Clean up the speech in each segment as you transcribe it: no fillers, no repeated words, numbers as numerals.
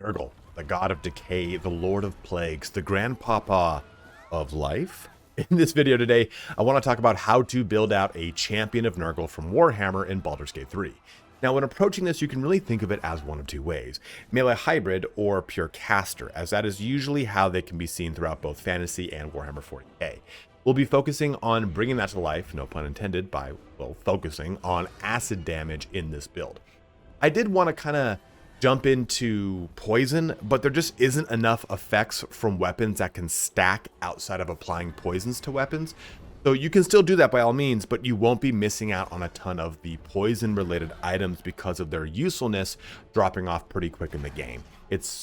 Nurgle, the god of decay, the lord of plagues, the grandpapa of life. In this video today, I want to talk about how to build out a champion of Nurgle from Warhammer in Baldur's Gate 3. Now, when approaching this, you can really think of it as one of two ways: melee hybrid or pure caster, as that is usually how they can be seen throughout both fantasy and Warhammer 40k. We'll be focusing on bringing that to life, no pun intended, by, well, focusing on acid damage in this build. I did want to kind of jump into poison, but there just isn't enough effects from weapons that can stack outside of applying poisons to weapons. So you can still do that by all means, but you won't be missing out on a ton of the poison related items because of their usefulness dropping off pretty quick in the game.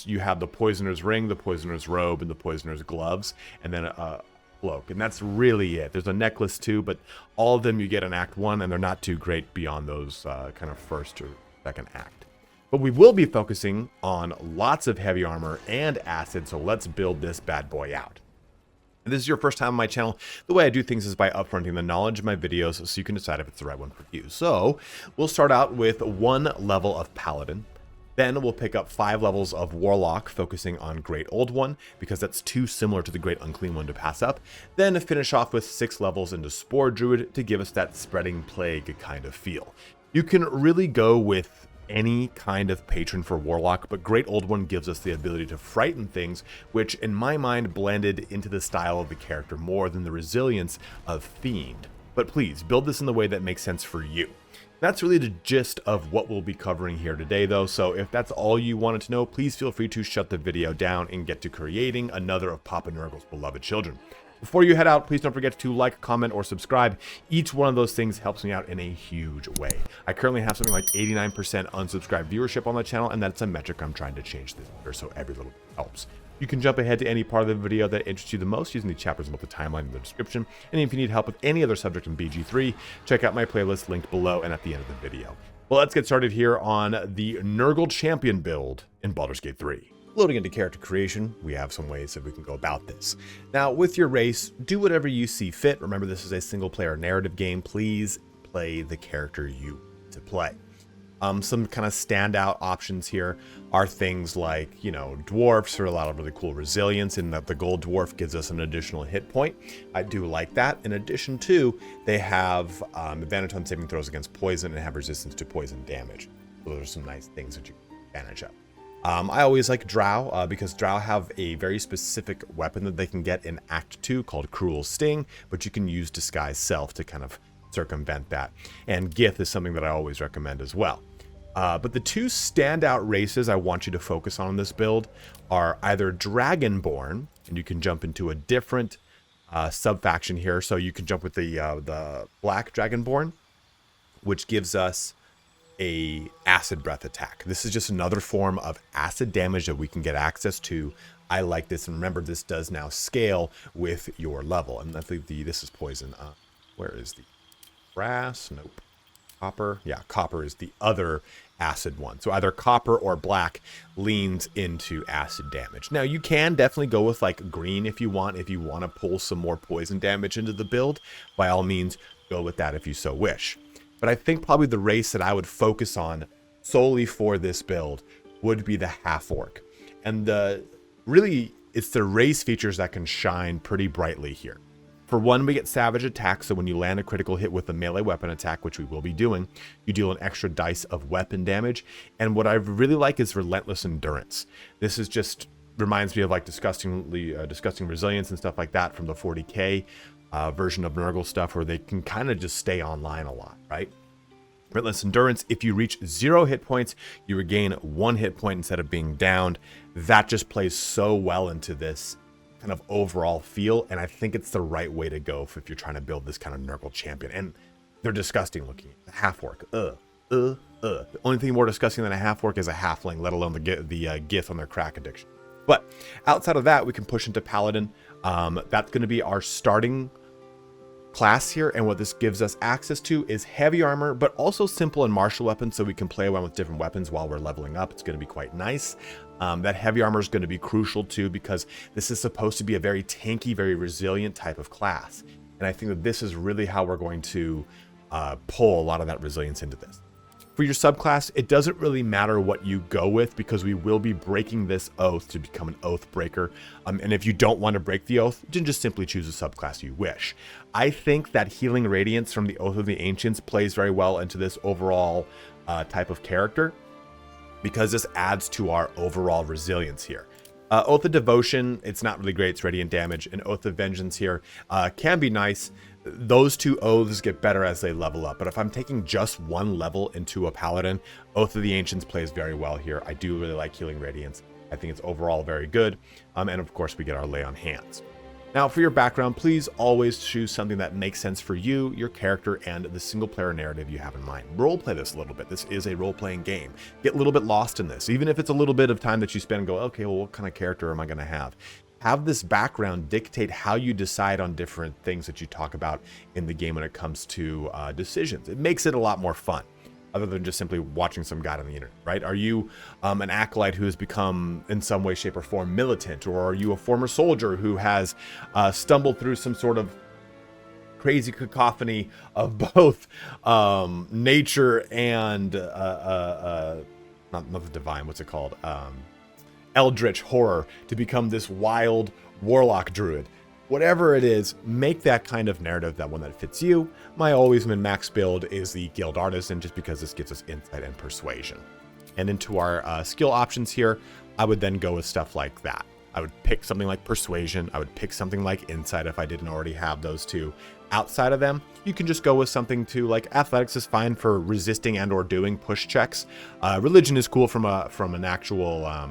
You have the poisoner's ring, the poisoner's robe, and the poisoner's gloves, and then a cloak, and that's really it. There's a necklace too, but all of them you get in Act 1, and they're not too great beyond those kind of first or second act. But we will be focusing on lots of heavy armor and acid, so let's build this bad boy out. If this is your first time on my channel, the way I do things is by upfronting the knowledge of my videos so you can decide if it's the right one for you. So we'll start out with 1 level of Paladin. Then we'll pick up 5 levels of Warlock, focusing on Great Old One, because that's too similar to the Great Unclean One to pass up. Then finish off with 6 levels into Spore Druid to give us that spreading plague kind of feel. You can really go with any kind of patron for Warlock, but Great Old One gives us the ability to frighten things, which in my mind blended into the style of the character more than the resilience of Fiend. But please, build this in the way that makes sense for you. That's really the gist of what we'll be covering here today, though, so if that's all you wanted to know, please feel free to shut the video down and get to creating another of Papa Nurgle's beloved children. Before you head out, please don't forget to like, comment, or subscribe. Each one of those things helps me out in a huge way. I currently have something like 89% unsubscribed viewership on the channel, and that's a metric I'm trying to change this year, so every little bit helps. You can jump ahead to any part of the video that interests you the most using the chapters about the timeline in the description. And if you need help with any other subject in BG3, check out my playlist linked below and at the end of the video. Well, let's get started here on the Nurgle Champion build in Baldur's Gate 3. Loading into character creation, we have some ways that we can go about this. Now, with your race, do whatever you see fit. Remember, this is a single player narrative game. Please play the character you want to play. Some kind of standout options here are things like, dwarfs for a lot of really cool resilience, in that the gold dwarf gives us an additional hit point. I do like that. In addition to, they have advantage on saving throws against poison and have resistance to poison damage. Those are some nice things that you can take advantage of. I always like Drow because Drow have a very specific weapon that they can get in Act 2 called Cruel Sting, but you can use Disguise Self to kind of circumvent that. And Gith is something that I always recommend as well. But the two standout races I want you to focus on in this build are either Dragonborn, and you can jump into a different sub-faction here. So you can jump with the Black Dragonborn, which gives us a acid breath attack. This is just another form of acid damage that we can get access to. I like this, and remember, this does now scale with your level. And I think this is poison. Where is the brass? Nope. Copper. Yeah, copper is the other acid one. So either copper or black leans into acid damage. Now, you can definitely go with like green if you want to pull some more poison damage into the build. By all means, go with that if you so wish. But I think probably the race that I would focus on solely for this build would be the half-orc. And really, it's the race features that can shine pretty brightly here. For one, we get Savage Attack, so when you land a critical hit with a melee weapon attack, which we will be doing, you deal an extra dice of weapon damage. And what I really like is Relentless Endurance. This is just reminds me of like disgusting resilience and stuff like that from the 40k version of Nurgle stuff, where they can kind of just stay online a lot, right? Relentless Endurance, if you reach 0 hit points, you regain 1 hit point instead of being downed. That just plays so well into this kind of overall feel, and I think it's the right way to go if you're trying to build this kind of Nurgle champion. And they're disgusting looking. Half-orc, The only thing more disgusting than a half-orc is a halfling, let alone the Gith on their crack addiction. But outside of that, we can push into Paladin. That's going to be our starting class here, and what this gives us access to is heavy armor, but also simple and martial weapons, so we can play around with different weapons while we're leveling up. It's going to be quite nice. That heavy armor is going to be crucial too, because this is supposed to be a very tanky, very resilient type of class, and I think that this is really how we're going to pull a lot of that resilience into this. For your subclass, it doesn't really matter what you go with because we will be breaking this oath to become an oath breaker. And if you don't want to break the oath, then just simply choose a subclass you wish. I think that Healing Radiance from the Oath of the Ancients plays very well into this overall type of character because this adds to our overall resilience here. Oath of Devotion, it's not really great, it's radiant damage, and Oath of Vengeance here can be nice. Those two oaths get better as they level up, but if I'm taking just one level into a Paladin, Oath of the Ancients plays very well here. I do really like Healing Radiance. I think it's overall very good, and of course we get our Lay on Hands. Now for your background, please always choose something that makes sense for you, your character, and the single player narrative you have in mind. Roleplay this a little bit. This is a role-playing game. Get a little bit lost in this, even if it's a little bit of time that you spend and go, okay, well, what kind of character am I going to have? Have this background dictate how you decide on different things that you talk about in the game when it comes to decisions. It makes it a lot more fun, other than just simply watching some guide on the internet, right? Are you an acolyte who has become in some way, shape, or form militant? Or are you a former soldier who has stumbled through some sort of crazy cacophony of both nature and, not the divine, what's it called? Eldritch horror to become this wild warlock druid? Whatever it is, make that kind of narrative that one that fits you. My always min-max build is the Guild Artisan, just because this gives us insight and persuasion. And into our skill options here, I would then go with stuff like that. I would pick something like Persuasion. I would pick something like Insight if I didn't already have those two. Outside of them, you can just go with something to like Athletics is fine for resisting and or doing push checks. Religion is cool from an actual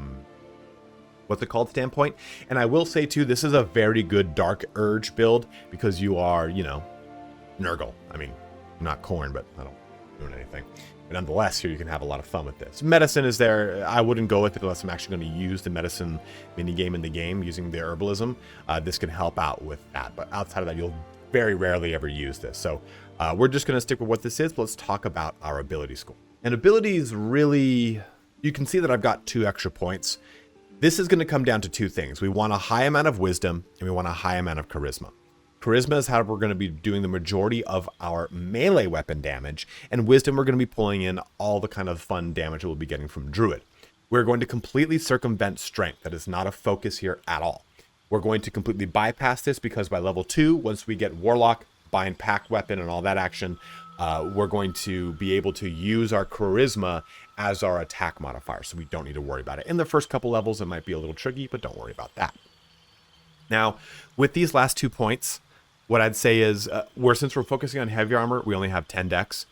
what's it called standpoint. And I will say too, this is a very good Dark Urge build because you are, you know, Nurgle. I mean, I'm not Corn, but I don't doing anything. But nonetheless, here you can have a lot of fun with this. Medicine is there. I wouldn't go with it unless I'm actually going to use the medicine minigame in the game using the herbalism. This can help out with that. But outside of that, you'll very rarely ever use this. So we're just going to stick with what this is. But let's talk about our ability score. And abilities really, you can see that I've got 2 extra points. This is going to come down to 2 things. We want a high amount of wisdom and we want a high amount of charisma. Charisma is how we're going to be doing the majority of our melee weapon damage, and wisdom we're going to be pulling in all the kind of fun damage that we'll be getting from Druid. We're going to completely circumvent strength. That is not a focus here at all. We're going to completely bypass this because by level 2, once we get Warlock, Bind Pack Weapon, and all that action, we're going to be able to use our charisma as our attack modifier, so we don't need to worry about it. In the first couple levels, it might be a little tricky, but don't worry about that. Now, with these last 2 points, what I'd say is, since we're focusing on heavy armor, we only have 10 decks.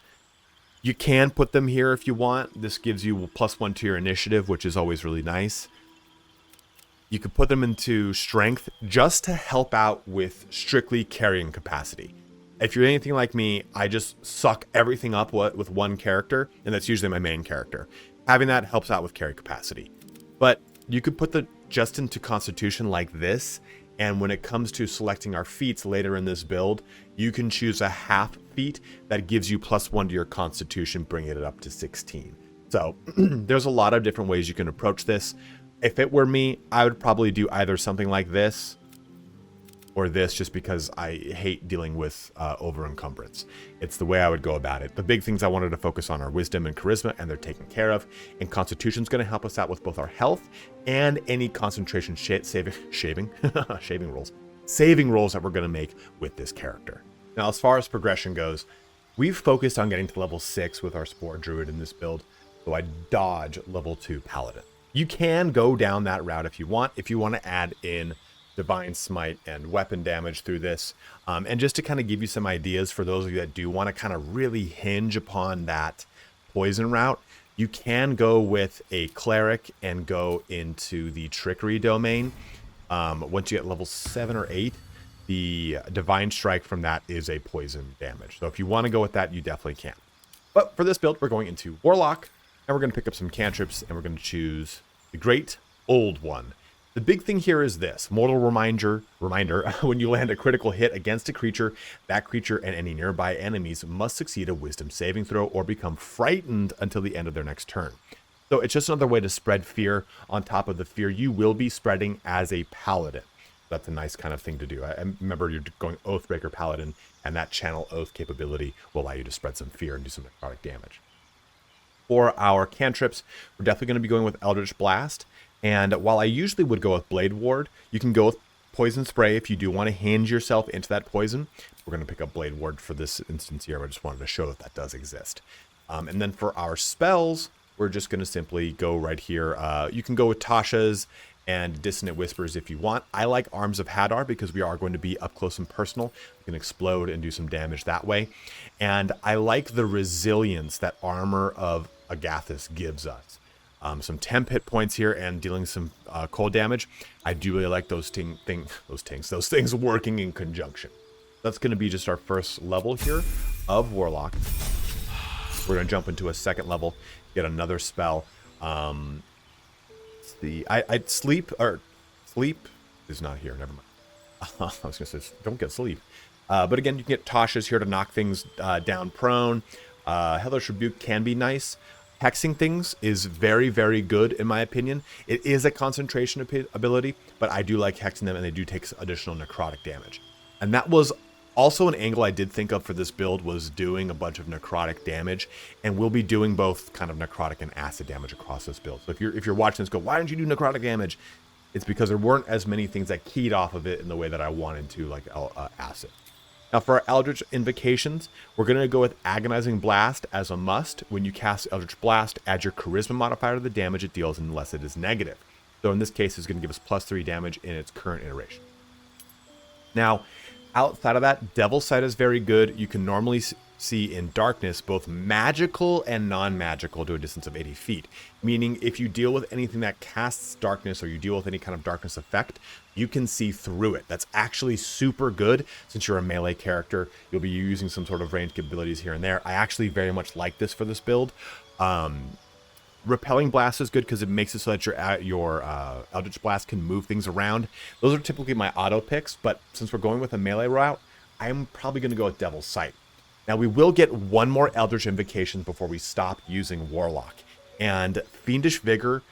You can put them here if you want. This gives you +1 to your initiative, which is always really nice. You could put them into strength just to help out with strictly carrying capacity. If you're anything like me, I just suck everything up with one character, and that's usually my main character. Having that helps out with carry capacity. But you could put the just into Constitution like this, and when it comes to selecting our feats later in this build, you can choose a half feat that gives you +1 to your Constitution, bringing it up to 16. So there's a lot of different ways you can approach this. If it were me, I would probably do either something like this or this, just because I hate dealing with over encumbrance. It's the way I would go about it. The big things I wanted to focus on are wisdom and charisma, and they're taken care of. And Constitution's going to help us out with both our health and any concentration saving rolls that we're going to make with this character. Now, as far as progression goes, we've focused on getting to level 6 with our SPORE Druid in this build, so I dodge level 2 Paladin. You can go down that route if you want to add in Divine Smite and weapon damage through this. And just to kind of give you some ideas for those of you that do want to kind of really hinge upon that poison route, you can go with a cleric and go into the trickery domain. Once you get level 7 or 8, the Divine Strike from that is a poison damage. So if you want to go with that, you definitely can. But for this build, we're going into Warlock, and we're going to pick up some cantrips, and we're going to choose the Great Old One. The big thing here is this. Mortal reminder, when you land a critical hit against a creature, that creature and any nearby enemies must succeed a wisdom saving throw or become frightened until the end of their next turn. So it's just another way to spread fear on top of the fear you will be spreading as a paladin. That's a nice kind of thing to do. I remember you're going Oathbreaker Paladin, and that channel oath capability will allow you to spread some fear and do some necrotic damage. For our cantrips, we're definitely going to be going with Eldritch Blast. And while I usually would go with Blade Ward, you can go with Poison Spray if you do want to hinge yourself into that poison. We're going to pick up Blade Ward for this instance here. I just wanted to show that that does exist. And then for our spells, we're just going to simply go right here. You can go with Tasha's and Dissonant Whispers if you want. I like Arms of Hadar because we are going to be up close and personal. We can explode and do some damage that way. And I like the resilience that Armor of Agathis gives us. Some temp hit points here and dealing some cold damage. I do really like those things working in conjunction. That's going to be just our first level here of Warlock. We're going to jump into a second level, get another spell. Sleep is not here. Never mind. I was going to say, don't get sleep. But again, you can get Tasha's here to knock things down prone. Hellish Rebuke can be nice. Hexing things is very, very good in my opinion. It is a concentration ability, but I do like hexing them and they do take additional necrotic damage. And that was also an angle I did think of for this build, was doing a bunch of necrotic damage, and we'll be doing both kind of necrotic and acid damage across this build. So if you're watching this, go, why didn't you do necrotic damage? It's because there weren't as many things that keyed off of it in the way that I wanted to, like acid. Now for our Eldritch Invocations, we're going to go with Agonizing Blast as a must. When you cast Eldritch Blast, add your Charisma modifier to the damage it deals unless it is negative. So in this case, it's going to give us +3 damage in its current iteration. Now, outside of that, Devil's Sight is very good. You can normally see in darkness both magical and non-magical to a distance of 80 feet. Meaning if you deal with anything that casts darkness or you deal with any kind of darkness effect, you can see through it. That's actually super good since you're a melee character. You'll be using some sort of ranged abilities here and there. I actually very much like this for this build. Repelling Blast is good because it makes it so that your Eldritch Blast can move things around. Those are typically my auto picks, but since we're going with a melee route, I'm probably going to go with Devil's Sight. Now we will get one more Eldritch Invocation before we stop using Warlock. And Fiendish Vigor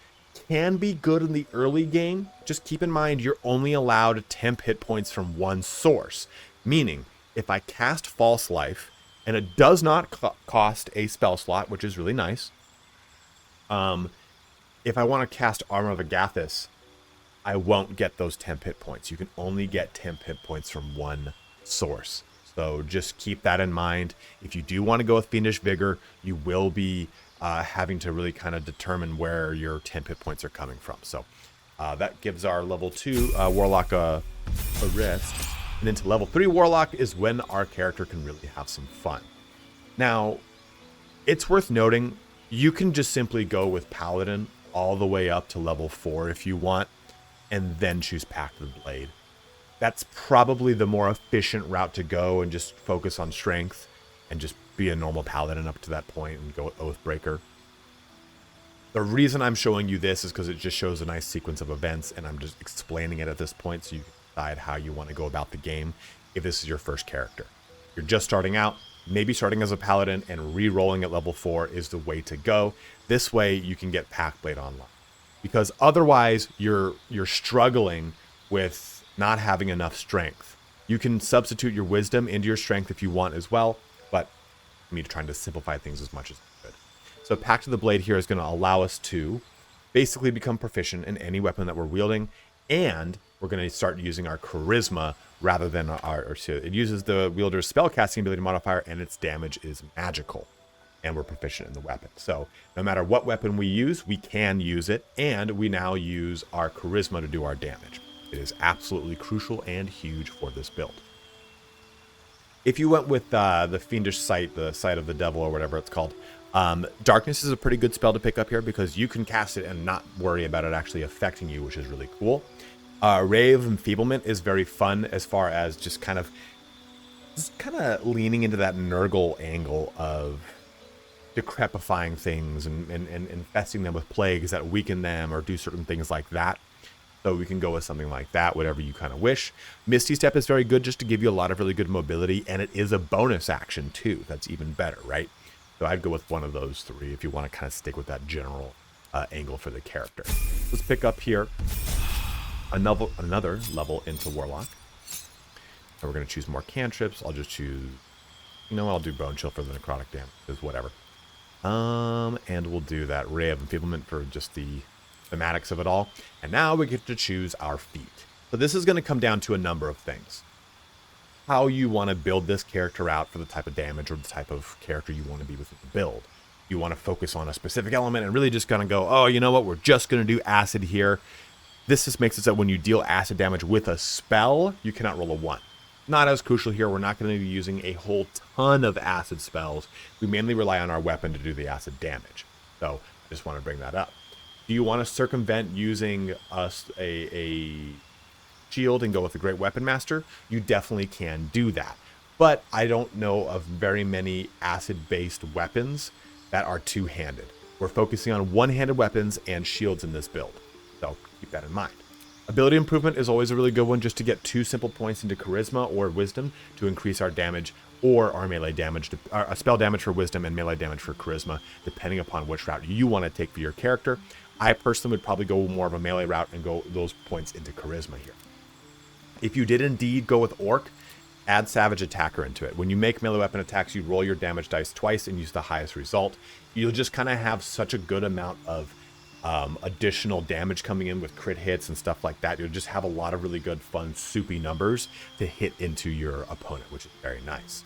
can be good in the early game. Just keep in mind you're only allowed temp hit points from one source. Meaning, if I cast False Life, and it does not cost a spell slot, which is really nice. If I want to cast Armor of Agathis, I won't get those temp hit points. You can only get temp hit points from one source. So just keep that in mind. If you do want to go with Fiendish Vigor, you will be having to really kind of determine where your temp hit points are coming from. So that gives our level 2 Warlock a rest. And into level 3 Warlock is when our character can really have some fun. Now, it's worth noting, you can just simply go with Paladin all the way up to level 4 if you want, and then choose Pact of the Blade. That's probably the more efficient route to go and just focus on strength and just be a normal Paladin up to that point and go with Oathbreaker. The reason I'm showing you this is because it just shows a nice sequence of events, and I'm just explaining it at this point so you can decide how you want to go about the game if this is your first character. You're just starting out, maybe starting as a Paladin and re-rolling at level 4 is the way to go. This way you can get Pact Blade online. Because otherwise you're struggling with not having enough strength. You can substitute your wisdom into your strength if you want as well, but I'm trying to simplify things as much as I could. So Pact of the Blade here is going to allow us to basically become proficient in any weapon that we're wielding, and we're going to start using our charisma rather than it uses the wielder's spellcasting ability modifier, and its damage is magical, and we're proficient in the weapon. So no matter what weapon we use, we can use it, and we now use our charisma to do our damage. It is absolutely crucial and huge for this build. If you went with the Fiendish Sight, the Sight of the Devil or whatever it's called, Darkness is a pretty good spell to pick up here because you can cast it and not worry about it actually affecting you, which is really cool. Ray of Enfeeblement is very fun as far as just kind of leaning into that Nurgle angle of decrepifying things and infesting them with plagues that weaken them or do certain things like that. So we can go with something like that, whatever you kind of wish. Misty Step is very good just to give you a lot of really good mobility, and it is a bonus action too. That's even better, right? So I'd go with one of those 3 if you want to kind of stick with that general angle for the character. Let's pick up here another level into Warlock. And we're going to choose more cantrips. I'll just choose, I'll do Bone Chill for the necrotic damage, because whatever. And we'll do that Ray of Enfeeblement for just the thematics of it all. And now we get to choose our feat. So this is going to come down to a number of things. How you want to build this character out for the type of damage or the type of character you want to be within the build. You want to focus on a specific element and really just going to go, oh, you know what, we're just going to do acid here. This just makes it so when you deal acid damage with a spell, you cannot roll a 1. Not as crucial here. We're not going to be using a whole ton of acid spells. We mainly rely on our weapon to do the acid damage. So I just want to bring that up. Do you want to circumvent using a shield and go with a great weapon master? You definitely can do that. But I don't know of very many acid-based weapons that are two-handed. We're focusing on one-handed weapons and shields in this build. So keep that in mind. Ability improvement is always a really good one, just to get 2 simple points into charisma or wisdom to increase our damage or our melee damage, spell damage for wisdom and melee damage for charisma, depending upon which route you want to take for your character. I personally would probably go more of a melee route and go those points into charisma here. If you did indeed go with Orc, add Savage Attacker into it. When you make melee weapon attacks, you roll your damage dice twice and use the highest result. You'll just kind of have such a good amount of additional damage coming in with crit hits and stuff like that. You'll just have a lot of really good, fun, soupy numbers to hit into your opponent, which is very nice.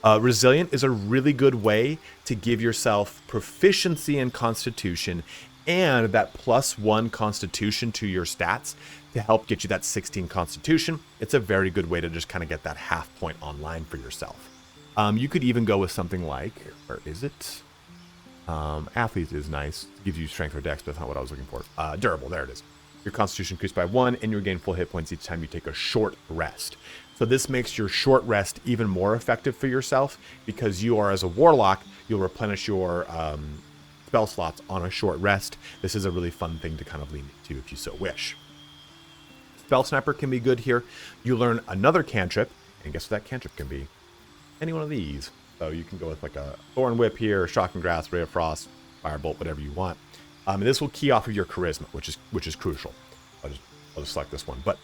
Resilient is a really good way to give yourself proficiency in Constitution and that +1 Constitution to your stats to help get you that 16 Constitution. It's a very good way to just kind of get that half point online for yourself. You could even go with something like, where is it? Athlete is nice. Gives you strength or dex, but that's not what I was looking for. Durable, there it is. Your Constitution increased by 1, and you regain full hit points each time you take a short rest. So this makes your short rest even more effective for yourself, because you are, as a Warlock, you'll replenish your spell slots on a short rest. This is a really fun thing to kind of lean into if you so wish. Spell Sniper can be good here. You learn another cantrip, and guess what that cantrip can be? Any one of these. So you can go with like a Thorn Whip here, Shocking Grasp, Ray of Frost, Firebolt, whatever you want. And this will key off of your charisma, which is crucial. I'll just select this one. But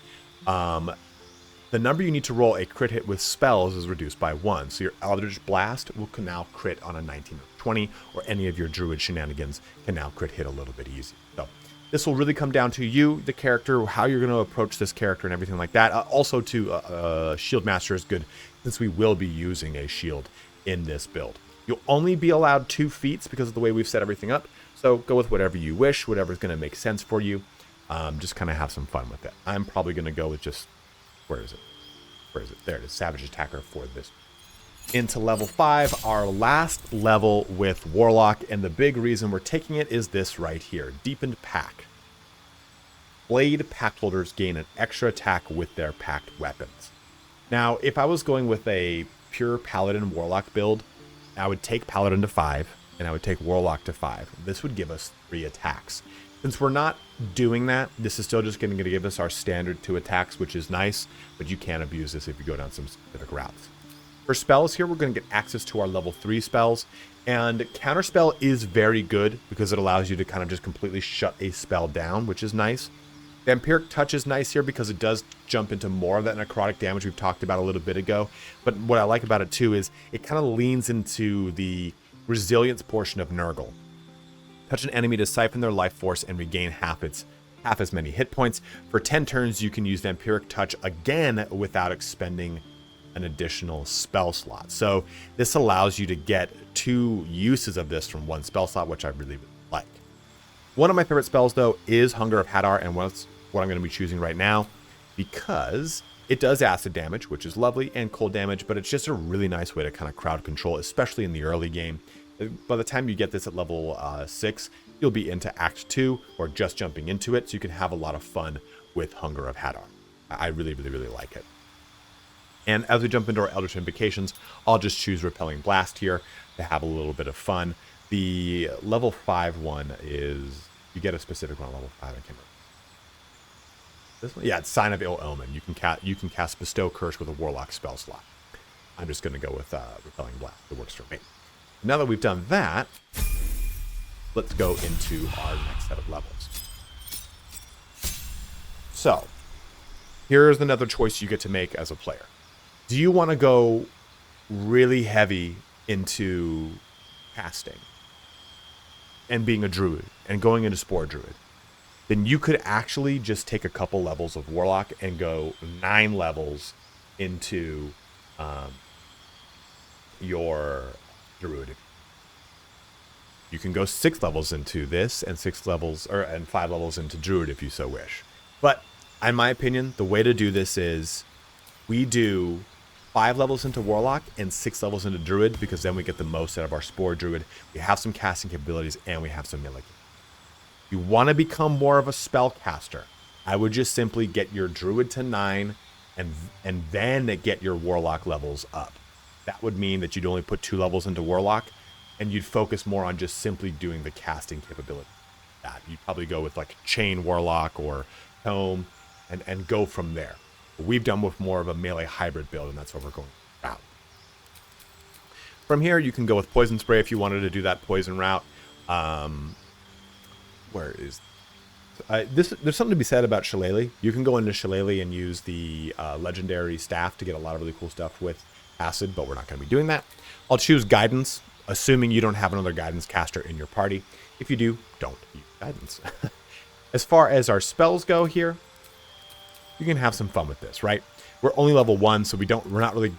the number you need to roll a crit hit with spells is reduced by 1. So your Eldritch Blast will now crit on a 19 or 20, or any of your Druid shenanigans can now crit hit a little bit easier. So this will really come down to you, the character, how you're going to approach this character and everything like that. Also, to Shield Master is good, since we will be using a shield in this build. You'll only be allowed 2 feats because of the way we've set everything up. So go with whatever you wish, whatever's going to make sense for you. Just kind of have some fun with it. I'm probably going to go with just, where is it? There it is, Savage Attacker for this. Into level 5, our last level with Warlock, and the big reason we're taking it is this right here, Deepened Pack. Blade Pact holders gain an extra attack with their packed weapons. Now, if I was going with a pure Paladin Warlock build, I would take Paladin to 5, and I would take Warlock to 5. This would give us 3 attacks. Since we're not doing that, this is still just going to give us our standard 2 attacks, which is nice, but you can abuse this if you go down some specific routes. For spells here, we're going to get access to our level 3 spells, and Counterspell is very good because it allows you to kind of just completely shut a spell down, which is nice. Vampiric Touch is nice here because it does jump into more of that necrotic damage we've talked about a little bit ago. But what I like about it too is it kind of leans into the resilience portion of Nurgle. Touch an enemy to siphon their life force and regain half as many hit points. For 10 turns, you can use Vampiric Touch again without expending an additional spell slot. So this allows you to get 2 uses of this from 1 spell slot, which I really like. One of my favorite spells, though, is Hunger of Hadar, and what I'm going to be choosing right now, because it does acid damage, which is lovely, and cold damage, but it's just a really nice way to kind of crowd control, especially in the early game. By the time you get this at level 6, you'll be into Act 2, or just jumping into it, so you can have a lot of fun with Hunger of Hadar. I really, really, really like it. And as we jump into our Eldritch Invocations, I'll just choose Repelling Blast here to have a little bit of fun. The level 5 one is, you get a specific one on level 5, I can't remember. This one? Yeah, it's Sign of Ill Omen. You can cast Bestow Curse with a Warlock spell slot. I'm just going to go with Repelling Blast. It works for me. Now that we've done that, let's go into our next set of levels. So, here's another choice you get to make as a player. Do you want to go really heavy into casting? and being a druid and going into Spore Druid, then you could actually just take a couple levels of Warlock and go 9 levels into your Druid. You can go 6 levels into this and 6 levels and 5 levels into Druid if you so wish. But in my opinion, the way to do this is we do 5 levels into Warlock and 6 levels into Druid, because then we get the most out of our Spore Druid. We have some casting capabilities and we have some melee. If you want to become more of a spellcaster, I would just simply get your Druid to 9 and then get your Warlock levels up. That would mean that you'd only put 2 levels into Warlock and you'd focus more on just simply doing the casting capability. You'd probably go with like Chain Warlock or Tome and go from there. But we've done with more of a melee hybrid build, and that's what we're going about. From here, you can go with Poison Spray if you wanted to do that poison route. Where is this? There's something to be said about Shillelagh. You can go into Shillelagh and use the legendary staff to get a lot of really cool stuff with acid, but we're not going to be doing that. I'll choose Guidance, assuming you don't have another Guidance caster in your party. If you do, don't use Guidance. As far as our spells go here, you can have some fun with this, right? We're only level 1, so we're not really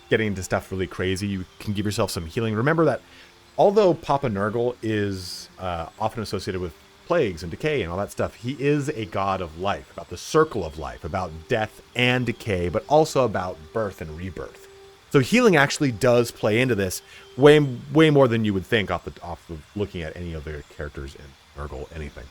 getting into stuff really crazy. You can give yourself some healing. Remember that although Papa Nurgle is often associated with plagues and decay and all that stuff, he is a god of life, about the circle of life, about death and decay, but also about birth and rebirth. So healing actually does play into this way more than you would think off of looking at any other characters in Nurgle, anything.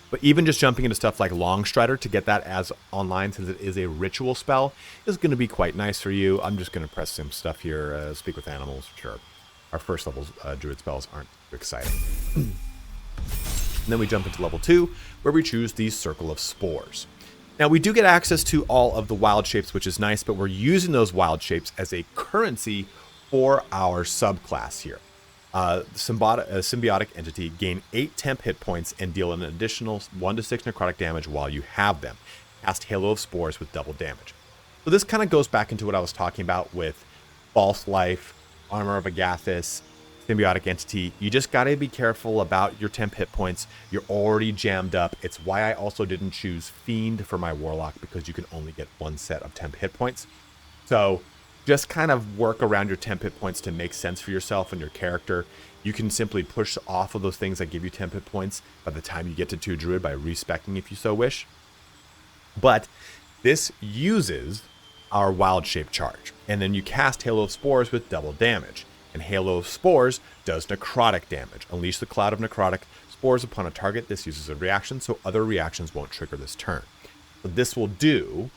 But even just jumping into stuff like Longstrider to get that as online, since it is a ritual spell, is going to be quite nice for you. I'm just going to press some stuff here. Speak with animals, sure. Our first level druid spells aren't too exciting. And then we jump into level 2, where we choose the Circle of Spores. Now, we do get access to all of the wild shapes, which is nice, but we're using those wild shapes as a currency for our subclass here. Symbiotic entity, gain 8 temp hit points and deal an additional 1 to 6 necrotic damage while you have them. Cast Halo of Spores with double damage. So this kind of goes back into what I was talking about with False Life, Armor of Agathis, Symbiotic entity. You just got to be careful about your temp hit points. You're already jammed up. It's why I also didn't choose Fiend for my Warlock, because you can only get 1 set of temp hit points. So just kind of work around your temp hit points to make sense for yourself and your character. You can simply push off of those things that give you temp hit points by the time you get to 2 Druid by respecking if you so wish. But this uses our Wild Shape charge. And then you cast Halo of Spores with double damage. And Halo of Spores does necrotic damage. Unleash the cloud of necrotic spores upon a target. This uses a reaction, so other reactions won't trigger this turn. What this will do,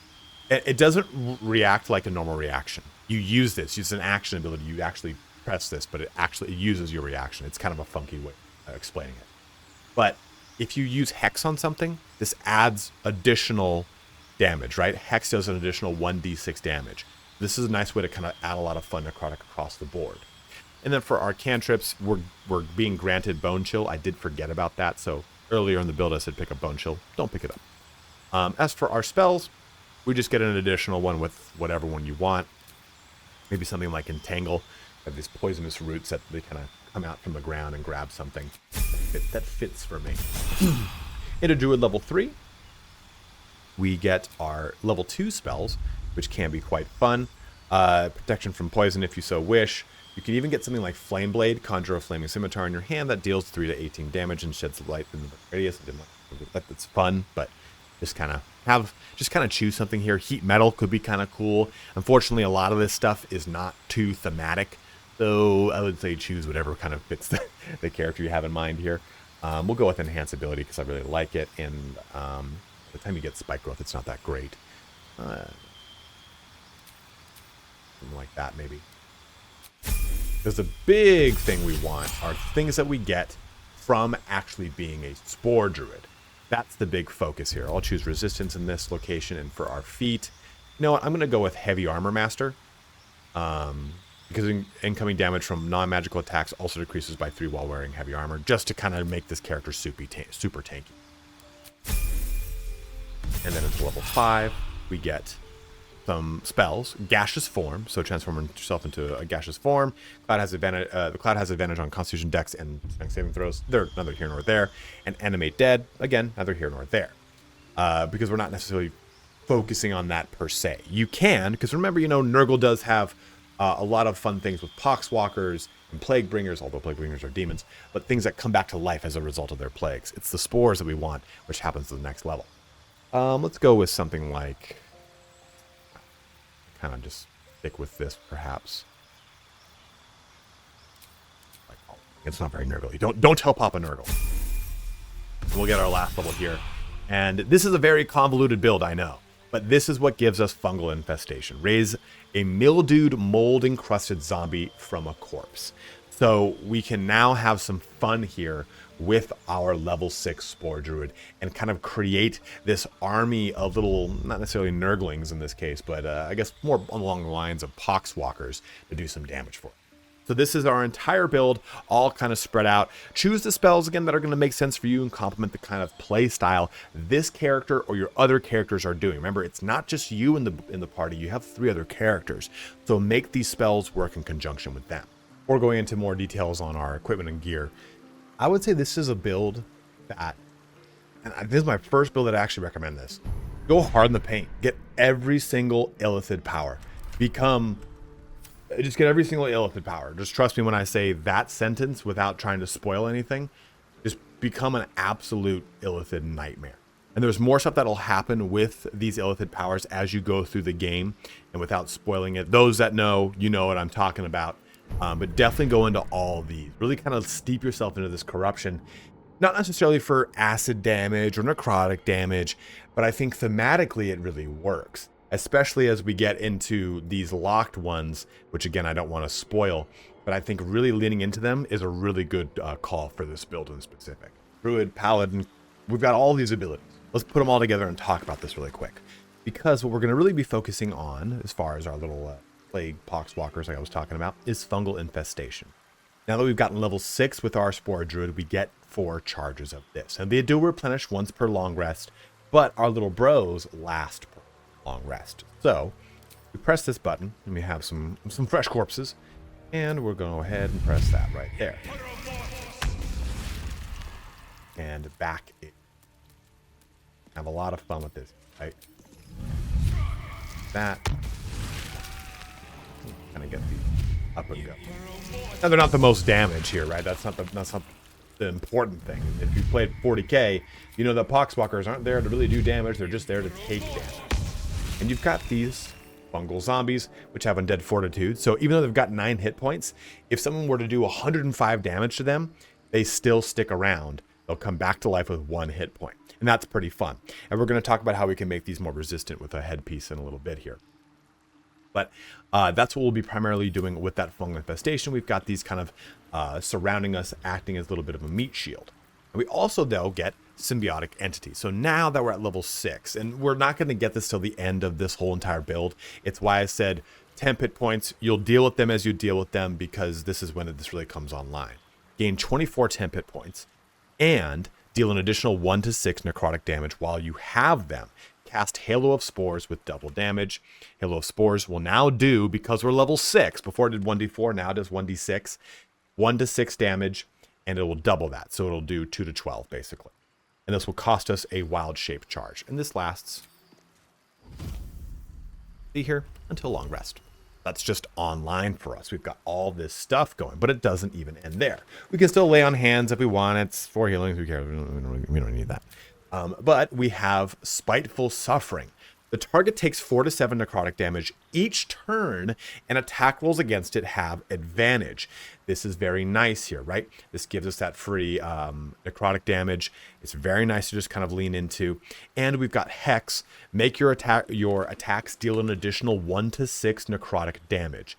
it doesn't react like a normal reaction. You use this, use an action ability. You actually press this, but it uses your reaction. It's kind of a funky way of explaining it. But if you use Hex on something, this adds additional damage, right? Hex does an additional 1d6 damage. This is a nice way to kind of add a lot of fun necrotic across the board. And then for our cantrips, we're being granted Bone Chill. I did forget about that, so earlier in the build I said pick up Bone Chill. Don't pick it up. As for our spells, we just get an additional one with whatever one you want. Maybe something like Entangle. Have these poisonous roots that they kind of come out from the ground and grab something. That fits for me. Into Druid level 3, we get our level 2 spells, which can be quite fun. Protection from poison if you so wish. You can even get something like Flame Blade, conjure a flaming scimitar in your hand that deals 3 to 18 damage and sheds light in the radius. That's fun, but just kind of choose something here. Heat Metal could be kind of cool. Unfortunately, a lot of this stuff is not too thematic, so I would say choose whatever kind of fits the character you have in mind here. We'll go with Enhance Ability because I really like it, and by the time you get Spike Growth, it's not that great. Something like that, maybe. Because the big thing we want are things that we get from actually being a Spore Druid. That's the big focus here. I'll choose Resistance in this location, and for our feat, you know what? I'm going to go with Heavy Armor Master. Because incoming damage from non-magical attacks also decreases by 3 while wearing heavy armor, just to kind of make this character super tanky. And then into level 5, we get some spells. Gaseous Form, so transform yourself into a gaseous form. Cloud has advantage. The Cloud has advantage on Constitution, Dex, and Strength saving throws. They're neither here nor there. And Animate Dead, again, neither here nor there, because we're not necessarily focusing on that per se. You can, because remember, Nurgle does have a lot of fun things with Poxwalkers and Plague Bringers, although Plague Bringers are demons, but things that come back to life as a result of their plagues. It's the spores that we want, which happens to the next level. Let's go with something like, kind of just stick with this, perhaps. It's not very Nurgle-y. Don't tell Papa Nurgle. We'll get our last level here. And this is a very convoluted build, I know. But this is what gives us Fungal Infestation. Raise a mildewed, mold-encrusted zombie from a corpse. So we can now have some fun here with our level 6 Spore Druid and kind of create this army of little, not necessarily Nurglings in this case, but I guess more along the lines of Poxwalkers to do some damage for it. So this is our entire build, all kind of spread out. Choose the spells, again, that are going to make sense for you and complement the kind of play style this character or your other characters are doing. Remember, it's not just you in the party. You have 3 other characters. So make these spells work in conjunction with them. Before going into more details on our equipment and gear, I would say this is a build that, and this is my first build that I actually recommend this. Go hard in the paint. Get every single Illithid power. Just get every single Illithid power. Just trust me when I say that sentence without trying to spoil anything. Just become an absolute Illithid nightmare. And there's more stuff that'll happen with these Illithid powers as you go through the game, and without spoiling it. Those that know, you know what I'm talking about. But definitely go into all these. Really kind of steep yourself into this corruption. Not necessarily for acid damage or necrotic damage, but I think thematically it really works. Especially as we get into these locked ones, which again, I don't want to spoil, but I think really leaning into them is a really good call for this build in specific. Druid, Paladin, we've got all these abilities. Let's put them all together and talk about this really quick. Because what we're going to really be focusing on, as far as our little plague Poxwalkers like I was talking about, is Fungal Infestation. Now that we've gotten level 6 with our Spore Druid, we get 4 charges of this. And they do replenish once per long rest, but our little bros last per long rest. So we press this button and we have some fresh corpses, and we're going to go ahead and press that right there. And back it. Have a lot of fun with this, right? That. Kind of get these up and go. Now they're not the most damage here, right? That's not the important thing. If you played 40k, you know that Poxwalkers aren't there to really do damage. They're just there to take damage. And you've got these fungal zombies, which have undead fortitude. So even though they've got 9 hit points, if someone were to do 105 damage to them, they still stick around. They'll come back to life with 1 hit point. And that's pretty fun. And we're going to talk about how we can make these more resistant with a headpiece in a little bit here. But that's what we'll be primarily doing with that fungal infestation. We've got these kind of surrounding us, acting as a little bit of a meat shield. And we also, though, get symbiotic entities. So now that we're at level 6, and we're not going to get this till the end of this whole entire build. It's why I said 10 hit points. You'll deal with them as you deal with them, because this is when this really comes online. Gain 24 10 hit points and deal an additional 1 to 6 necrotic damage while you have them. Cast Halo of Spores with double damage. Halo of Spores will now do, because we're level 6, before it did 1d4, now it does 1d6, 1 to 6 damage, and it will double that. So it'll do 2 to 12, basically. And this will cost us a wild shape charge. And this lasts, see here, until long rest. That's just online for us. We've got all this stuff going, but it doesn't even end there. We can still lay on hands if we want. It's 4 healings. Who cares? We don't need that. But we have Spiteful Suffering. The target takes 4 to 7 necrotic damage each turn, and attack rolls against it have advantage. This is very nice here, right? This gives us that free necrotic damage. It's very nice to just kind of lean into. And we've got Hex. Make your attacks deal an additional 1 to 6 necrotic damage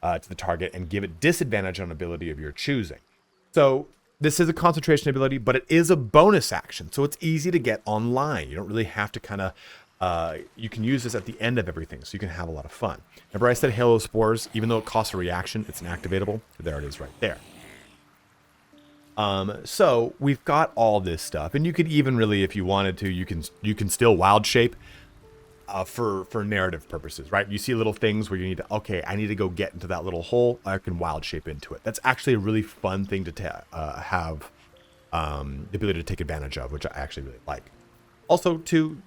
to the target, and give it disadvantage on ability of your choosing. So this is a concentration ability, but it is a bonus action, so it's easy to get online. You don't really have to kind of you can use this at the end of everything, so you can have a lot of fun. Remember I said Halo Spores, even though it costs a reaction, it's an activatable. There it is right there. So we've got all this stuff, and you could even really, if you wanted to, you can still wild shape. for narrative purposes, right? You see little things where you need to, okay, I need to go get into that little hole. I can wild shape into it. That's actually a really fun thing to have the ability to take advantage of, which I actually really like. Also, to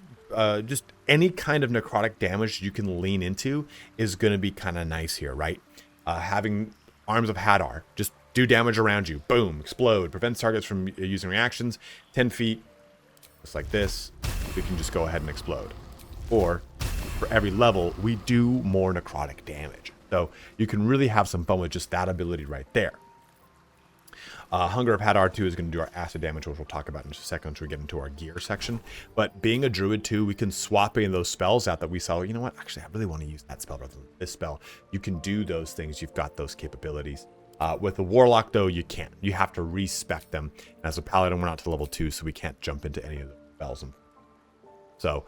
just any kind of necrotic damage you can lean into is going to be kind of nice here, right? Having Arms of Hadar, just do damage around you. Boom, explode, prevents targets from using reactions. 10 feet, just like this, we can just go ahead and explode. Or for every level, we do more necrotic damage. So you can really have some fun with just that ability right there. Hunger of Hadar 2 is going to do our acid damage, which we'll talk about in just a second once we get into our gear section. But being a druid too, we can swap any of those spells out that we saw. You know what? Actually, I really want to use that spell rather than this spell. You can do those things. You've got those capabilities. With the Warlock, though, you can't. You have to respec them. And as a Paladin, we're not to level 2, so we can't jump into any of the spells. So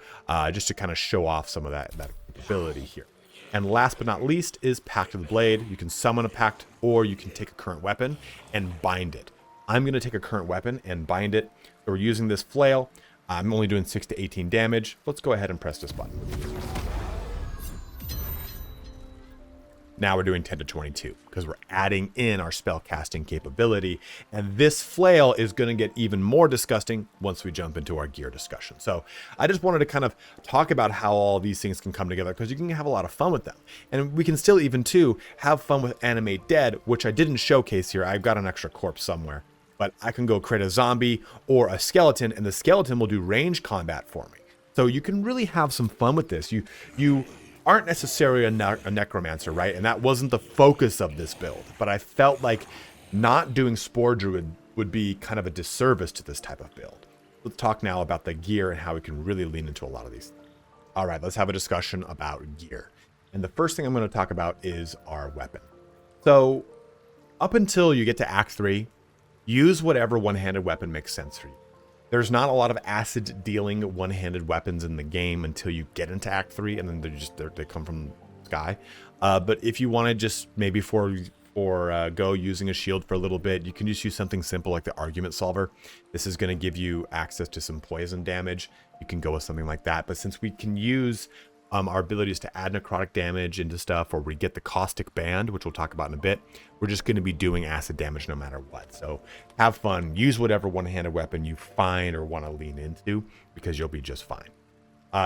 just to kind of show off some of that capability here. And last but not least is Pact of the Blade. You can summon a Pact, or you can take a current weapon and bind it. I'm going to take a current weapon and bind it. So we're using this flail. I'm only doing 6 to 18 damage. Let's go ahead and press this button. Now we're doing 10 to 22 because we're adding in our spell casting capability. And this flail is going to get even more disgusting once we jump into our gear discussion. So I just wanted to kind of talk about how all these things can come together, because you can have a lot of fun with them. And we can still even too have fun with Animate Dead, which I didn't showcase here. I've got an extra corpse somewhere, but I can go create a zombie or a skeleton, and the skeleton will do range combat for me. So you can really have some fun with this. You aren't necessarily a necromancer, right? And that wasn't the focus of this build, but I felt like not doing Spore Druid would be kind of a disservice to this type of build. Let's talk now about the gear and how we can really lean into a lot of these things. All right, let's have a discussion about gear. And the first thing I'm going to talk about is our weapon. So up until you get to Act 3, use whatever one-handed weapon makes sense for you. There's not a lot of acid dealing one-handed weapons in the game until you get into Act 3, and then they come from the sky. But if you want to just maybe go using a shield for a little bit, you can just use something simple like the Argument Solver. This is going to give you access to some poison damage. You can go with something like that. But since we can use our abilities to add necrotic damage into stuff, or we get the caustic band, which we'll talk about in a bit, we're just going to be doing acid damage no matter what. So have fun, use whatever one-handed weapon you find or want to lean into, because you'll be just fine.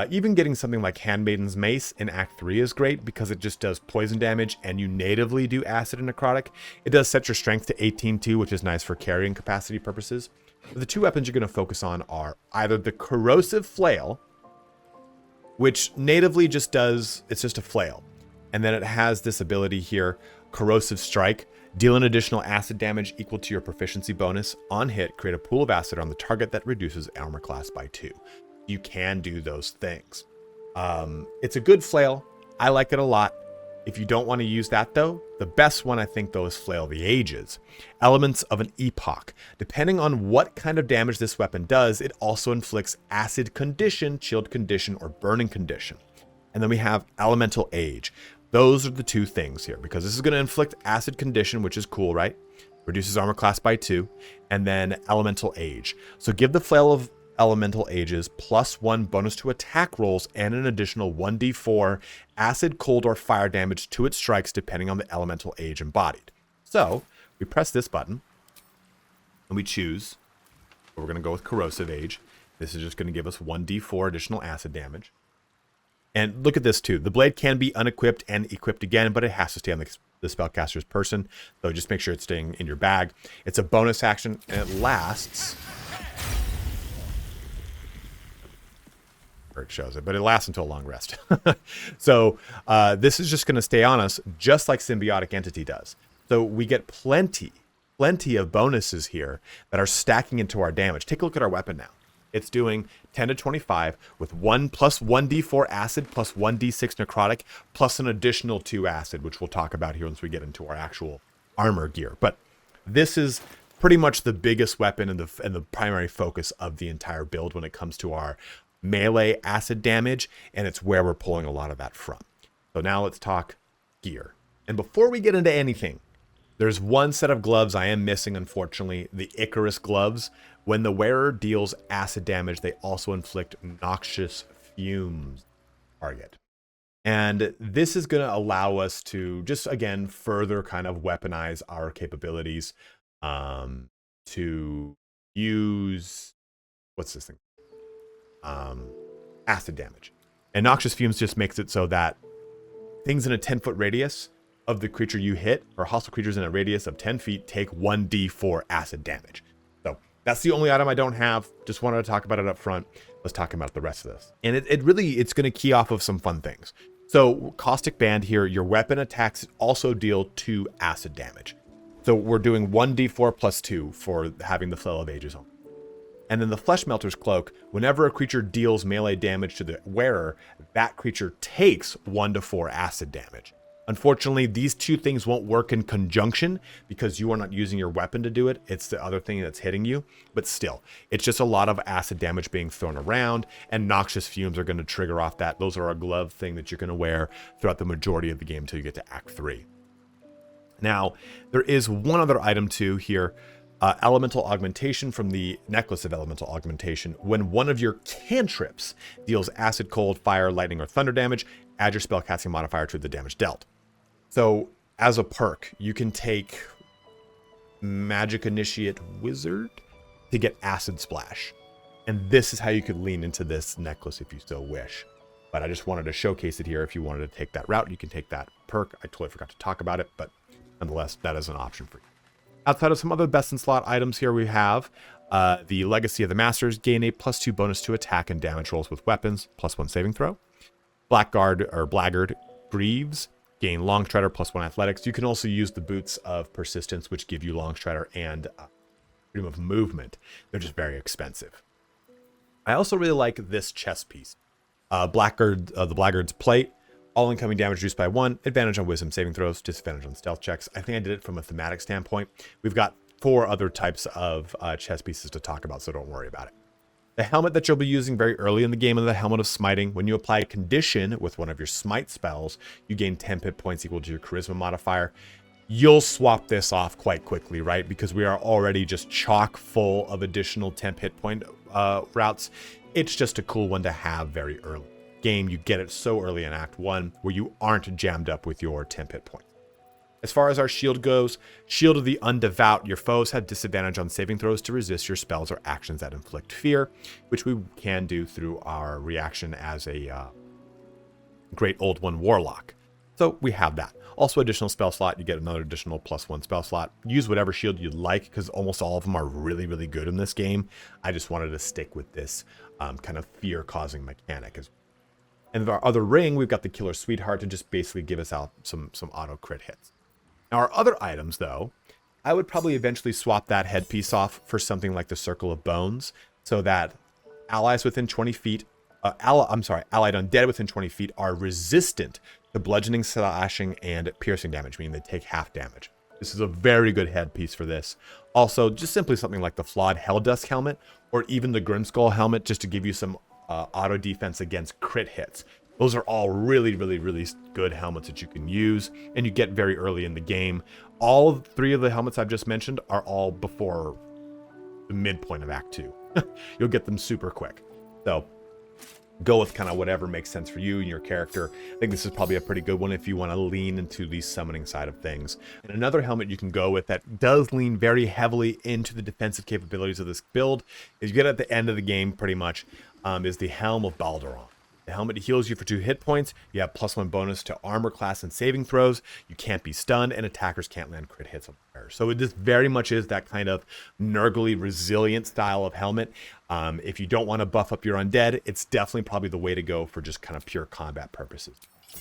Even getting something like Handmaiden's Mace in Act 3 is great, because it just does poison damage and you natively do acid and necrotic. It does set your strength to 18 too, which is nice for carrying capacity purposes. But the two weapons you're going to focus on are either the Corrosive Flail, which natively just does, it's just a flail. And then it has this ability here, Corrosive Strike. Deal an additional acid damage equal to your proficiency bonus. On hit, create a pool of acid on the target that reduces armor class by 2. You can do those things. It's a good flail. I like it a lot. If you don't want to use that though, the best one I think though is Flail of the Ages. Elements of an Epoch. Depending on what kind of damage this weapon does, it also inflicts Acid Condition, Chilled Condition, or Burning Condition. And then we have Elemental Age. Those are the two things here, because this is going to inflict Acid Condition, which is cool, right? Reduces armor class by 2. And then Elemental Age. So give the Flail of Elemental Ages +1 bonus to attack rolls and an additional 1d4 acid, cold, or fire damage to its strikes depending on the elemental age embodied. So we press this button and we choose, we're going to go with Corrosive Age. This is just going to give us 1d4 additional acid damage. And look at this too. The blade can be unequipped and equipped again, but it has to stay on the spellcaster's person. So just make sure it's staying in your bag. It's a bonus action and it lasts. It shows it, but it lasts until a long rest. So this is just going to stay on us just like Symbiotic Entity does. So we get plenty of bonuses here that are stacking into our damage. Take a look at our weapon now. It's doing 10 to 25 with 1 plus 1d4 acid plus 1d6 necrotic plus an additional 2 acid, which we'll talk about here once we get into our actual armor gear. But this is pretty much the biggest weapon and the primary focus of the entire build when it comes to our melee acid damage, and it's where we're pulling a lot of that from. So now let's talk gear. And before we get into anything, there's one set of gloves I am missing, unfortunately, the Icarus gloves. When the wearer deals acid damage, they also inflict noxious fumes. target. And this is going to allow us to just, again, further kind of weaponize our capabilities, to use, what's this thing? Acid damage. And Noxious Fumes just makes it so that things in a 10-foot radius of the creature you hit, or hostile creatures in a radius of 10 feet, take 1d4 acid damage. So that's the only item I don't have. Just wanted to talk about it up front. Let's talk about the rest of this. And it's going to key off of some fun things. So Caustic Band here, your weapon attacks also deal 2 acid damage. So we're doing 1d4 plus 2 for having the Flail of Ages on. And then the Flesh Melter's Cloak, whenever a creature deals melee damage to the wearer, that creature takes 1 to 4 acid damage. Unfortunately, these two things won't work in conjunction because you are not using your weapon to do it. It's the other thing that's hitting you. But still, it's just a lot of acid damage being thrown around, and Noxious Fumes are going to trigger off that. Those are a glove thing that you're going to wear throughout the majority of the game until you get to Act 3. Now, there is one other item too here. Elemental Augmentation from the Necklace of Elemental Augmentation. When one of your cantrips deals acid, cold, fire, lightning, or thunder damage, add your spellcasting modifier to the damage dealt. So, as a perk, you can take Magic Initiate Wizard to get Acid Splash. And this is how you could lean into this necklace if you so wish. But I just wanted to showcase it here. If you wanted to take that route, you can take that perk. I totally forgot to talk about it, but nonetheless, that is an option for you. Outside of some other best in slot items here, we have the Legacy of the Masters. Gain a +2 bonus to attack and damage rolls with weapons, +1 saving throw. Blackguard Greaves. Gain Longstrider, +1 athletics. You can also use the Boots of Persistence, which give you Longstrider and freedom of movement. They're just very expensive. I also really like this chest piece. The Blackguard's Plate. All incoming damage reduced by 1, advantage on wisdom saving throws, disadvantage on stealth checks. I think I did it from a thematic standpoint. We've got 4 other types of chess pieces to talk about, so don't worry about it. The helmet that you'll be using very early in the game is the Helmet of Smiting. When you apply a condition with one of your smite spells, you gain 10 hit points equal to your charisma modifier. You'll swap this off quite quickly, right? Because we are already just chock full of additional 10 hit point routes. It's just a cool one to have very early. Game, you get it so early in Act 1 where you aren't jammed up with your 10 hit points. As far as our shield goes, Shield of the Undevout. Your foes have disadvantage on saving throws to resist your spells or actions that inflict fear, which we can do through our reaction as a Great Old One Warlock. So we have that. Also additional spell slot, you get another additional +1 spell slot. Use whatever shield you'd like because almost all of them are really, really good in this game. I just wanted to stick with this kind of fear-causing mechanic as well. And our other ring, we've got the Killer Sweetheart to just basically give us out some auto crit hits. Now our other items, though, I would probably eventually swap that headpiece off for something like the Circle of Bones, so that allies within 20 feet, allied undead within 20 feet are resistant to bludgeoning, slashing, and piercing damage, meaning they take half damage. This is a very good headpiece for this. Also, just simply something like the Flawed Helldusk helmet, or even the Grimskull helmet, just to give you some auto defense against crit hits. Those are all really, really, really good helmets that you can use, and you get very early in the game. All 3 of the helmets I've just mentioned are all before the midpoint of Act 2. You'll get them super quick. So go with kind of whatever makes sense for you and your character. I think this is probably a pretty good one if you want to lean into the summoning side of things. And another helmet you can go with that does lean very heavily into the defensive capabilities of this build is you get at the end of the game pretty much is the Helm of Baldur. The helmet heals you for 2 hit points. You have +1 bonus to armor class and saving throws. You can't be stunned, and attackers can't land crit hits on fire. So it just very much is that kind of Nurgly resilient style of helmet. If you don't want to buff up your undead, it's definitely probably the way to go for just kind of pure combat purposes.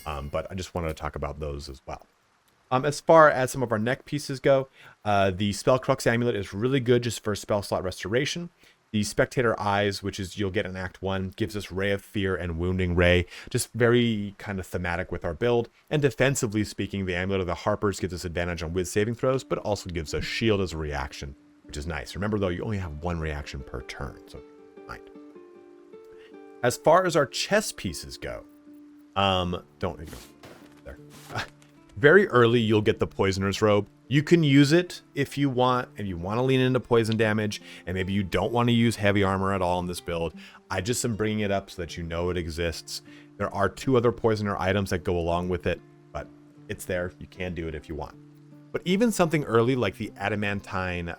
But I just wanted to talk about those as well. As far as some of our neck pieces go, the Spellcrux Amulet is really good just for spell slot restoration. The Spectator Eyes, which is you'll get in Act 1, gives us Ray of Fear and Wounding Ray, just very kind of thematic with our build. And defensively speaking, the Amulet of the Harpers gives us advantage on Wiz saving throws, but also gives us shield as a reaction, which is nice. Remember though, you only have 1 reaction per turn, so mind. As far as our chess pieces go, don't ignore there. Very early, you'll get the Poisoner's Robe. You can use it if you want, and you want to lean into poison damage, and maybe you don't want to use heavy armor at all in this build. I just am bringing it up so that you know it exists. There are 2 other Poisoner items that go along with it, but it's there. You can do it if you want. But even something early like the Adamantine,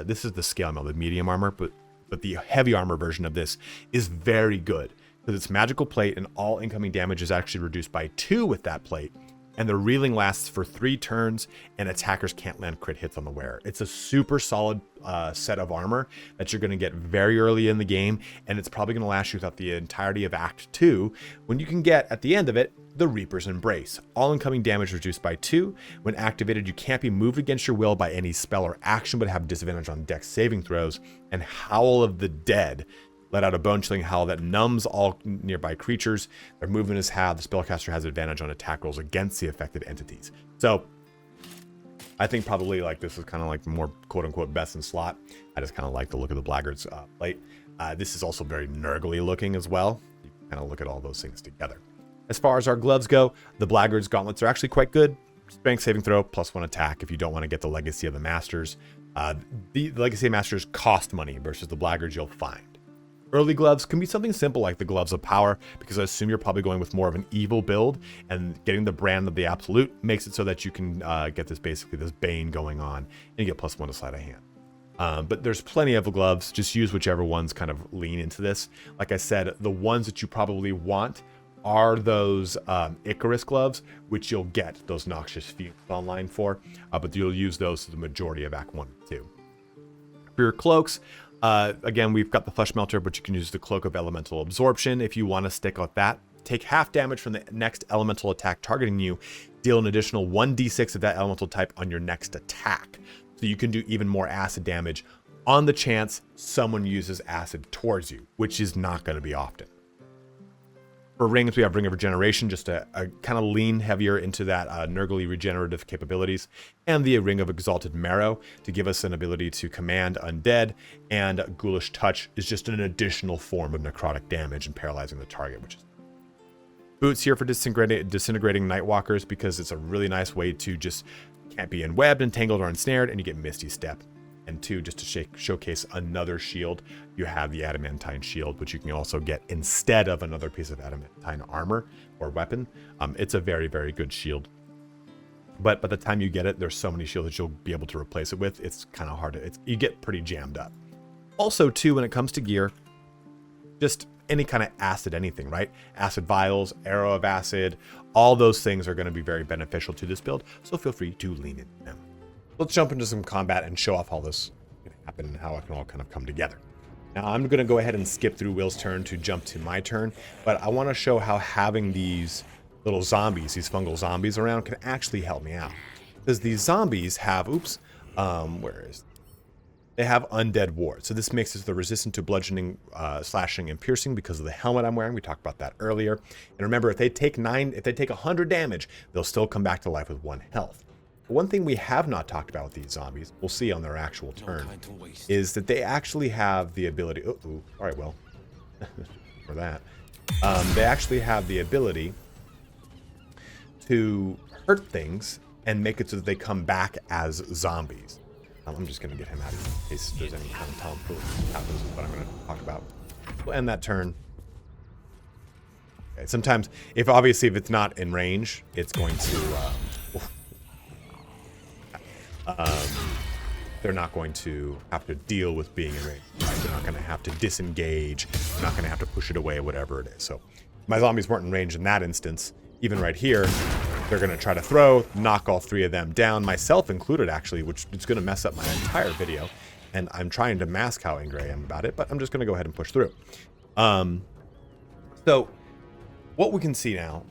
this is the scale mail, the medium armor, but the heavy armor version of this is very good because it's magical plate and all incoming damage is actually reduced by 2 with that plate. And the reeling lasts for 3 turns, and attackers can't land crit hits on the wearer. It's a super solid set of armor that you're going to get very early in the game, and it's probably going to last you throughout the entirety of Act 2, when you can get, at the end of it, the Reaper's Embrace. All incoming damage reduced by 2. When activated, you can't be moved against your will by any spell or action, but have disadvantage on dex saving throws. And Howl of the Dead. Let out a bone-chilling howl that numbs all nearby creatures. Their movement is halved. The spellcaster has advantage on attack rolls against the affected entities. So I think probably like this is kind of like more quote-unquote best in slot. I just kind of like the look of the Blackguard's plate. This is also very Nurgle-y looking as well. You can kind of look at all those things together. As far as our gloves go, the Blackguard's gauntlets are actually quite good. Strength saving throw, +1 attack if you don't want to get the Legacy of the Masters. The Legacy of Masters cost money versus the Blackguards you'll find. Early gloves can be something simple like the Gloves of Power, because I assume you're probably going with more of an evil build, and getting the brand of the Absolute makes it so that you can get this Bane going on, and you get +1 to sleight of hand. But there's plenty of gloves. Just use whichever ones kind of lean into this. Like I said, the ones that you probably want are those Icarus gloves, which you'll get those Noxious Fumes online for, but you'll use those for the majority of Act 1 and 2. For your cloaks, again, we've got the Flesh Melter, but you can use the Cloak of Elemental Absorption if you want to stick with that. Take half damage from the next elemental attack targeting you. Deal an additional 1d6 of that elemental type on your next attack. So you can do even more acid damage on the chance someone uses acid towards you, which is not going to be often. For rings, we have Ring of Regeneration, just a kind of lean heavier into that Nurgle regenerative capabilities, and the Ring of Exalted Marrow to give us an ability to command undead, and Ghoulish Touch is just an additional form of necrotic damage and paralyzing the target, which is boots here for disintegrating Nightwalkers, because it's a really nice way to just can't be enwebbed, entangled, or ensnared, and you get Misty Step. And 2, just to showcase another shield, you have the Adamantine Shield, which you can also get instead of another piece of Adamantine armor or weapon. It's a very, very good shield. But by the time you get it, there's so many shields that you'll be able to replace it with. It's kind of hard to, you get pretty jammed up. Also, too, when it comes to gear, just any kind of acid anything, right? Acid vials, arrow of acid, all those things are going to be very beneficial to this build, so feel free to lean into them. Let's jump into some combat and show off how this can happen and how it can all kind of come together. Now, I'm going to go ahead and skip through Will's turn to jump to my turn, but I want to show how having these little zombies, these fungal zombies around, can actually help me out. Because these zombies have, they have undead ward. So this makes it so they're resistant to bludgeoning, slashing, and piercing because of the helmet I'm wearing. We talked about that earlier. And remember, if they take 100 damage, they'll still come back to life with 1 health. One thing we have not talked about with these zombies, we'll see on their actual turn, is that they actually have the ability, all right, well, for that, they actually have the ability to hurt things and make it so that they come back as zombies. I'm just going to get him out of here in case there's any kind of tomfoolery that happens with what I'm going to talk about. We'll end that turn. Okay, sometimes, if it's not in range, it's going to... they're not going to have to deal with being in range. Right? They're not going to have to disengage. They're not going to have to push it away, whatever it is. So my zombies weren't in range in that instance. Even right here, they're going to try to throw, knock all 3 of them down, myself included, actually, which is going to mess up my entire video. And I'm trying to mask how angry I am about it, but I'm just going to go ahead and push through. So what we can see now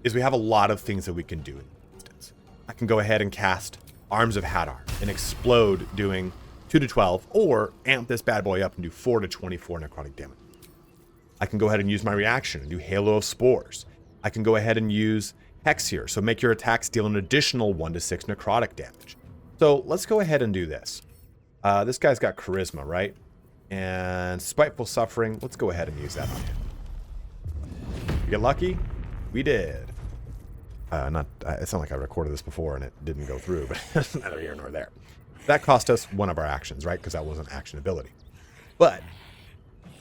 is we have a lot of things that we can do in this instance. I can go ahead and cast Arms of Hadar and explode, doing 2 to 12, or amp this bad boy up and do 4 to 24 necrotic damage. I can go ahead and use my reaction and do Halo of Spores. I can go ahead and use Hex here, so make your attacks deal an additional 1 to 6 necrotic damage. So let's go ahead and do this. This guy's got Charisma, right? And Spiteful Suffering, let's go ahead and use that on him. We get lucky? We did. It's not like I recorded this before and it didn't go through, but it's neither here nor there. That cost us one of our actions, right? Because that was an action ability. But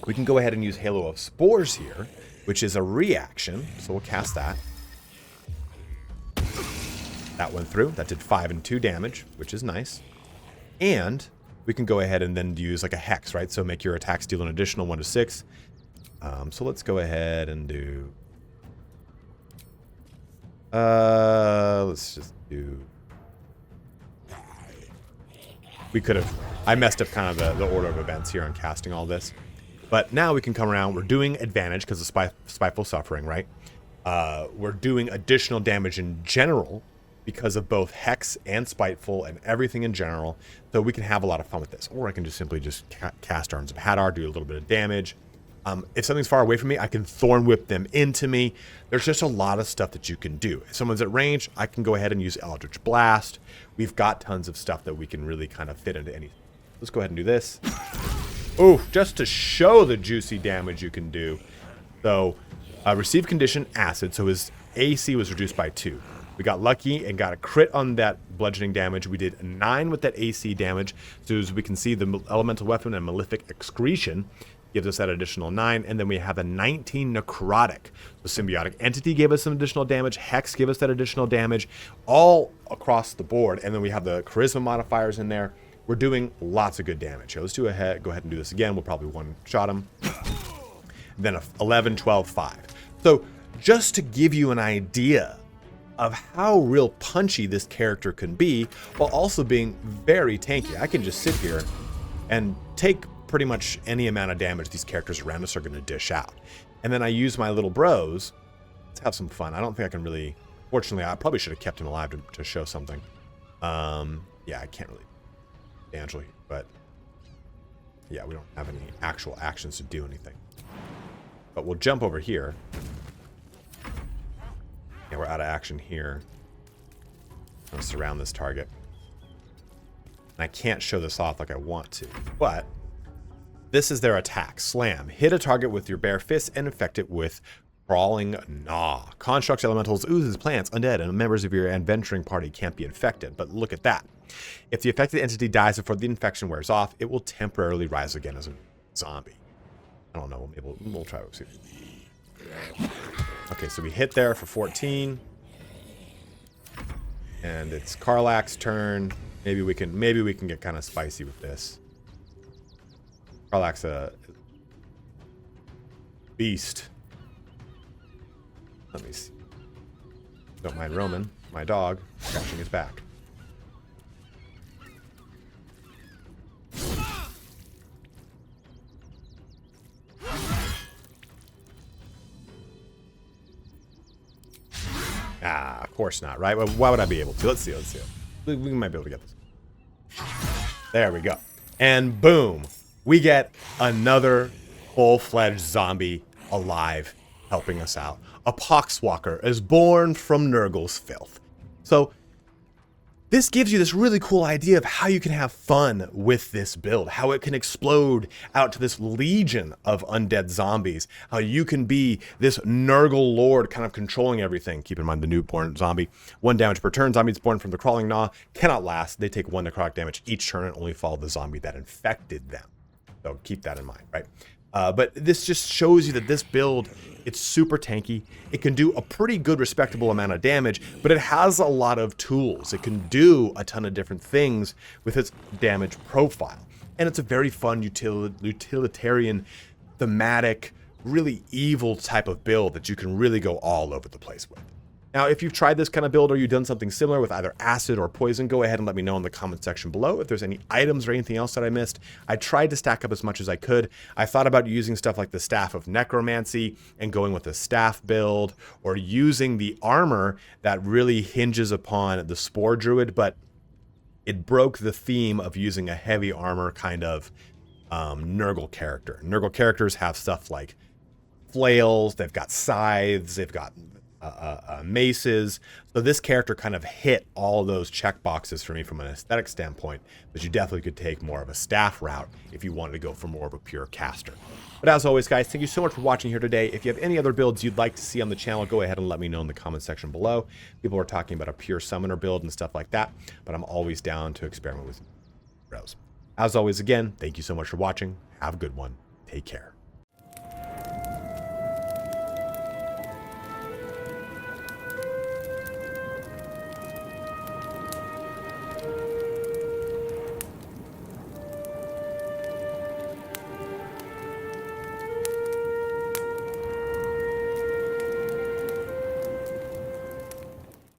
we can go ahead and use Halo of Spores here, which is a reaction. So we'll cast that. That went through. That did 5 and 2 damage, which is nice. And we can go ahead and then use like a hex, right? So make your attacks deal an additional 1 to 6. So let's go ahead and do... let's just do... We could have... I messed up kind of the order of events here on casting all this. But now we can come around. We're doing advantage because of Spiteful Suffering, right? We're doing additional damage in general because of both Hex and Spiteful and everything in general. So we can have a lot of fun with this. Or I can just simply just cast Arms of Hadar, do a little bit of damage. If something's far away from me, I can Thorn Whip them into me. There's just a lot of stuff that you can do. If someone's at range, I can go ahead and use Eldritch Blast. We've got tons of stuff that we can really kind of fit into anything. Let's go ahead and do this. Oh, just to show the juicy damage you can do. So, receive condition acid, so his AC was reduced by 2. We got lucky and got a crit on that bludgeoning damage. We did 9 with that AC damage. So as we can see, the elemental weapon and malefic excretion gives us that additional 9. And then we have a 19 necrotic. The symbiotic entity gave us some additional damage. Hex gave us that additional damage all across the board. And then we have the charisma modifiers in there. We're doing lots of good damage. So let's go ahead and do this again. We'll probably one-shot him. Then a 11, 12, 5. So just to give you an idea of how real punchy this character can be, while also being very tanky. I can just sit here and take pretty much any amount of damage these characters around us are going to dish out. And then I use my little bros. Let's have some fun. I don't think I can really... Fortunately, I probably should have kept him alive to show something. Yeah, I can't really... Angela, but... Yeah, we don't have any actual actions to do anything. But we'll jump over here. Yeah, we're out of action here. I'm going to surround this target. And I can't show this off like I want to, but this is their attack. Slam. Hit a target with your bare fist and infect it with Crawling Gnaw. Constructs, elementals, oozes, plants, undead, and members of your adventuring party can't be infected. But look at that. If the affected entity dies before the infection wears off, it will temporarily rise again as a zombie. I don't know. Maybe we'll try it. Okay, so we hit there for 14. And it's Karlach's turn. Maybe we can get kind of spicy with this. Karlach's a beast. Let me see. Don't mind Roman, my dog, scratching his back. Ah, of course not, right? Well, why would I be able to? Let's see. We might be able to get this. There we go. And boom, we get another full-fledged zombie alive helping us out. A Poxwalker is born from Nurgle's filth. So this gives you this really cool idea of how you can have fun with this build, how it can explode out to this legion of undead zombies, how you can be this Nurgle lord kind of controlling everything. Keep in mind the newborn zombie. 1 damage per turn. Zombies born from the Crawling Gnaw cannot last. They take 1 necrotic damage each turn and only follow the zombie that infected them. So keep that in mind, right? But this just shows you that this build, it's super tanky. It can do a pretty good, respectable amount of damage, but it has a lot of tools. It can do a ton of different things with its damage profile. And it's a very fun, utilitarian, thematic, really evil type of build that you can really go all over the place with. Now, if you've tried this kind of build or you've done something similar with either acid or poison, go ahead and let me know in the comment section below if there's any items or anything else that I missed. I tried to stack up as much as I could. I thought about using stuff like the Staff of Necromancy and going with a staff build, or using the armor that really hinges upon the Spore Druid, but it broke the theme of using a heavy armor kind of Nurgle character. Nurgle characters have stuff like flails, they've got scythes, they've got maces. So this character kind of hit all those check boxes for me from an aesthetic standpoint, but you definitely could take more of a staff route if you wanted to go for more of a pure caster. But as always, guys, thank you so much for watching here today. If you have any other builds you'd like to see on the channel, go ahead and let me know in the comment section below. People are talking about a pure summoner build and stuff like that, but I'm always down to experiment with heroes. As always, again, thank you so much for watching. Have a good one. Take care.